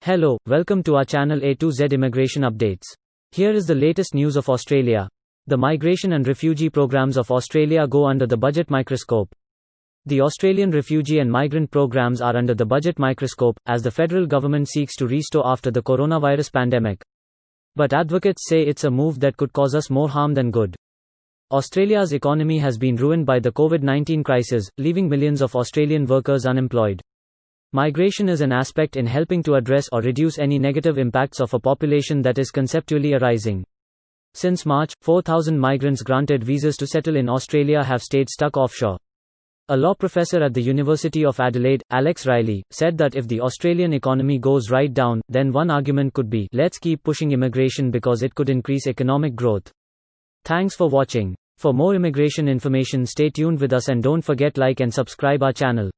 Hello, welcome to our channel A to Z Immigration Updates. Here is the latest news of Australia. The migration and refugee programs of Australia go under the budget microscope. The Australian refugee and migrant programs are under the budget microscope, as the federal government seeks to restore after the coronavirus pandemic. But advocates say it's a move that could cause us more harm than good. Australia's economy has been ruined by the COVID-19 crisis, leaving millions of Australian workers unemployed. Migration is an aspect in helping to address or reduce any negative impacts of a population that is conceptually arising. Since March, 4,000 migrants granted visas to settle in Australia have stayed stuck offshore. A law professor at the University of Adelaide, Reilly, said that if the Australian economy goes right down, then one argument could be, let's keep pushing immigration because it could increase economic growth. Thanks for watching. For more immigration information, stay tuned with us and don't forget like and subscribe our channel.